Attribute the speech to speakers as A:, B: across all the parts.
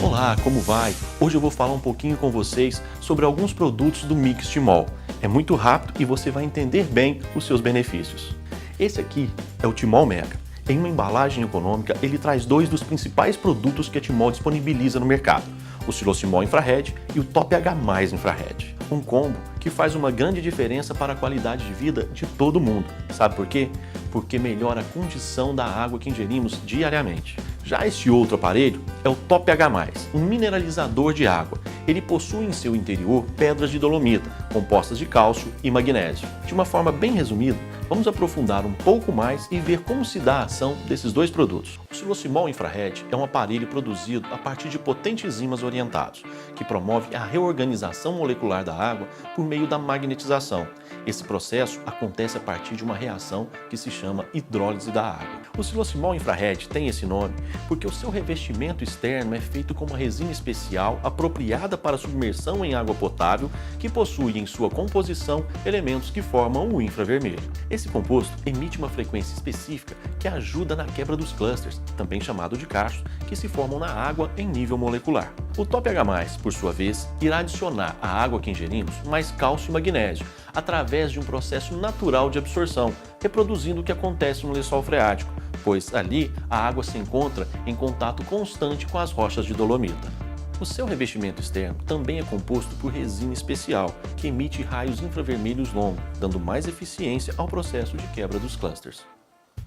A: Olá, como vai? Hoje eu vou falar um pouquinho com vocês sobre alguns produtos do Mix Timol. É muito rápido e você vai entender bem os seus benefícios. Esse aqui é o Timol Mega. Em uma embalagem econômica, ele traz dois dos principais produtos que a Timol disponibiliza no mercado: o Silosimol Infrared e o Top H+ Infrared. Um combo que faz uma grande diferença para a qualidade de vida de todo mundo. Sabe por quê? Porque melhora a condição da água que ingerimos diariamente. Já este outro aparelho é o Top H+, um mineralizador de água. Ele possui em seu interior pedras de dolomita, compostas de cálcio e magnésio. De uma forma bem resumida, vamos aprofundar um pouco mais e ver como se dá a ação desses dois produtos. O Silosimol Infrared é um aparelho produzido a partir de potentes ímãs orientados, que promove a reorganização molecular da água por meio da magnetização. Esse processo acontece a partir de uma reação que se chama hidrólise da água. O Silosimol Infrared tem esse nome porque o seu revestimento externo é feito com uma resina especial apropriada para submersão em água potável, que possui em sua composição elementos que formam o infravermelho. Esse composto emite uma frequência específica que ajuda na quebra dos clusters, também chamado de cachos, que se formam na água em nível molecular. O Top H+, por sua vez, irá adicionar à água que ingerimos mais cálcio e magnésio, através de um processo natural de absorção, reproduzindo o que acontece no lençol freático, pois ali a água se encontra em contato constante com as rochas de dolomita. O seu revestimento externo também é composto por resina especial, que emite raios infravermelhos longos, dando mais eficiência ao processo de quebra dos clusters.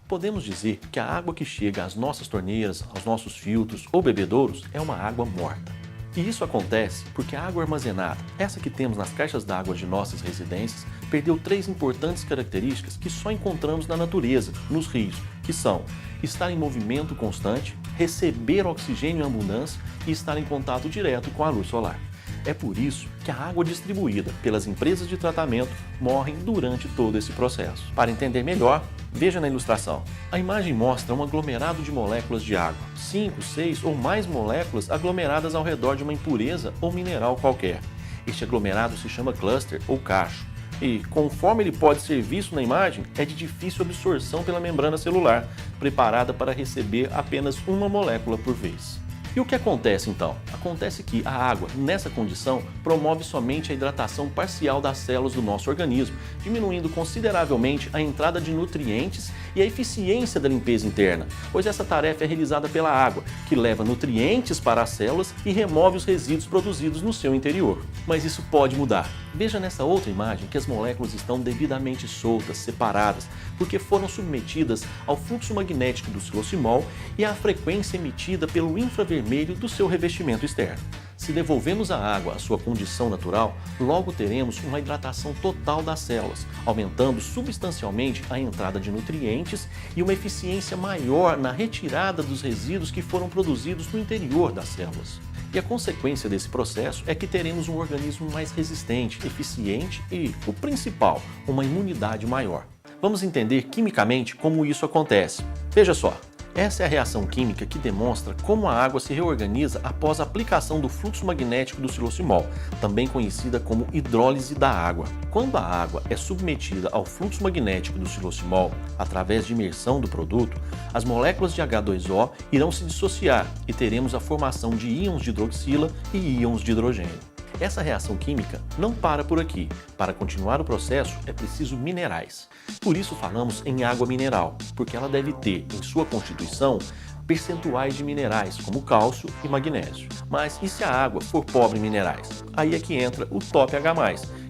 A: Podemos dizer que a água que chega às nossas torneiras, aos nossos filtros ou bebedouros é uma água morta. E isso acontece porque a água armazenada, essa que temos nas caixas d'água de nossas residências, perdeu três importantes características que só encontramos na natureza, nos rios, que são estar em movimento constante, receber oxigênio em abundância e estar em contato direto com a luz solar. É por isso que a água distribuída pelas empresas de tratamento morre durante todo esse processo. Para entender melhor, veja na ilustração. A imagem mostra um aglomerado de moléculas de água, 5, 6 ou mais moléculas aglomeradas ao redor de uma impureza ou mineral qualquer. Este aglomerado se chama cluster ou cacho. E, conforme ele pode ser visto na imagem, é de difícil absorção pela membrana celular, preparada para receber apenas uma molécula por vez. E o que acontece então? Acontece que a água, nessa condição, promove somente a hidratação parcial das células do nosso organismo, diminuindo consideravelmente a entrada de nutrientes e a eficiência da limpeza interna, pois essa tarefa é realizada pela água, que leva nutrientes para as células e remove os resíduos produzidos no seu interior. Mas isso pode mudar. Veja nessa outra imagem que as moléculas estão devidamente soltas, separadas, porque foram submetidas ao fluxo magnético do silosimol e à frequência emitida pelo infravermelho do seu revestimento externo. Se devolvemos a água à sua condição natural, logo teremos uma hidratação total das células, aumentando substancialmente a entrada de nutrientes e uma eficiência maior na retirada dos resíduos que foram produzidos no interior das células. E a consequência desse processo é que teremos um organismo mais resistente, eficiente e, o principal, uma imunidade maior. Vamos entender quimicamente como isso acontece. Veja só. Essa é a reação química que demonstra como a água se reorganiza após a aplicação do fluxo magnético do silosimol, também conhecida como hidrólise da água. Quando a água é submetida ao fluxo magnético do silosimol, através de imersão do produto, as moléculas de H2O irão se dissociar e teremos a formação de íons de hidroxila e íons de hidrogênio. Essa reação química não para por aqui. Para continuar o processo, é preciso minerais. Por isso falamos em água mineral, porque ela deve ter, em sua constituição, percentuais de minerais, como cálcio e magnésio. Mas e se a água for pobre em minerais? Aí é que entra o Top H+,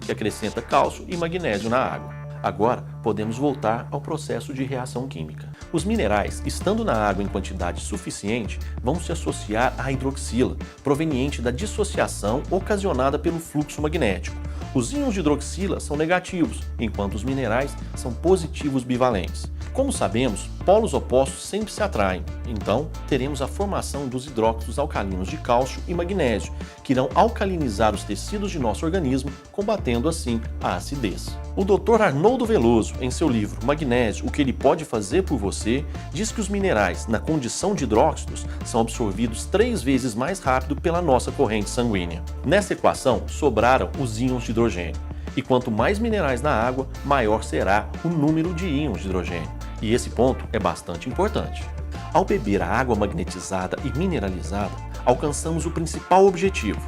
A: que acrescenta cálcio e magnésio na água. Agora, podemos voltar ao processo de reação química. Os minerais, estando na água em quantidade suficiente, vão se associar à hidroxila, proveniente da dissociação ocasionada pelo fluxo magnético. Os íons de hidroxila são negativos, enquanto os minerais são positivos bivalentes. Como sabemos, polos opostos sempre se atraem, então teremos a formação dos hidróxidos alcalinos de cálcio e magnésio, que irão alcalinizar os tecidos de nosso organismo, combatendo assim a acidez. O Dr. Arnoldo Veloso, em seu livro Magnésio, o que ele pode fazer por você, diz que os minerais, na condição de hidróxidos, são absorvidos 3 vezes mais rápido pela nossa corrente sanguínea. Nessa equação, sobraram os íons de hidrogênio. E quanto mais minerais na água, maior será o número de íons de hidrogênio. E esse ponto é bastante importante. Ao beber a água magnetizada e mineralizada, alcançamos o principal objetivo.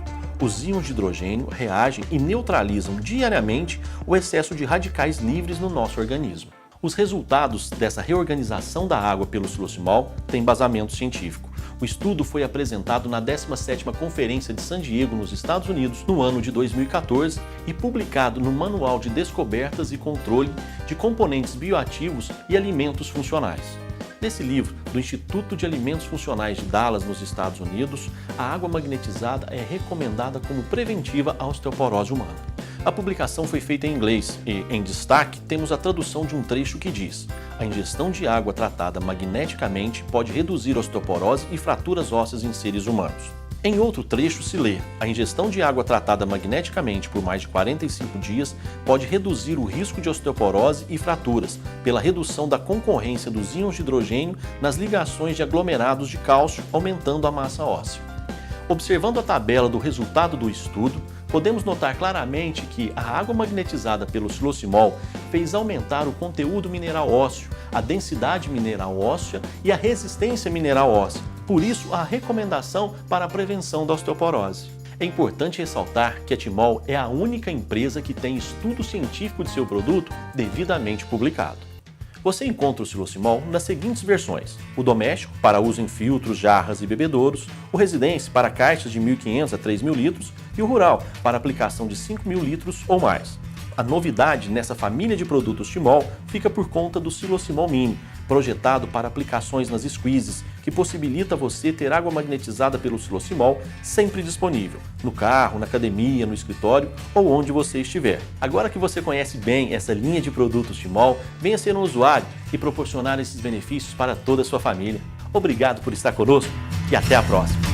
A: Os íons de hidrogênio reagem e neutralizam diariamente o excesso de radicais livres no nosso organismo. Os resultados dessa reorganização da água pelo silosimol têm embasamento científico. O estudo foi apresentado na 17ª Conferência de San Diego, nos Estados Unidos, no ano de 2014 e publicado no Manual de Descobertas e Controle de Componentes Bioativos e Alimentos Funcionais. Nesse livro, do Instituto de Alimentos Funcionais de Dallas, nos Estados Unidos, a água magnetizada é recomendada como preventiva à osteoporose humana. A publicação foi feita em inglês e, em destaque, temos a tradução de um trecho que diz: a ingestão de água tratada magneticamente pode reduzir osteoporose e fraturas ósseas em seres humanos. Em outro trecho se lê: a ingestão de água tratada magneticamente por mais de 45 dias pode reduzir o risco de osteoporose e fraturas, pela redução da concorrência dos íons de hidrogênio nas ligações de aglomerados de cálcio, aumentando a massa óssea. Observando a tabela do resultado do estudo, podemos notar claramente que a água magnetizada pelo silosimol fez aumentar o conteúdo mineral ósseo, a densidade mineral óssea e a resistência mineral óssea. Por isso, a recomendação para a prevenção da osteoporose. É importante ressaltar que a Timol é a única empresa que tem estudo científico de seu produto devidamente publicado. Você encontra o silosimol nas seguintes versões: o doméstico, para uso em filtros, jarras e bebedouros, o residência, para caixas de 1.500 a 3.000 litros, e o rural, para aplicação de 5.000 litros ou mais. A novidade nessa família de produtos Timol fica por conta do silosimol mini, projetado para aplicações nas squeezes, que possibilita você ter água magnetizada pelo silosimol sempre disponível, no carro, na academia, no escritório ou onde você estiver. Agora que você conhece bem essa linha de produtos Timol, venha ser um usuário e proporcionar esses benefícios para toda a sua família. Obrigado por estar conosco e até a próxima!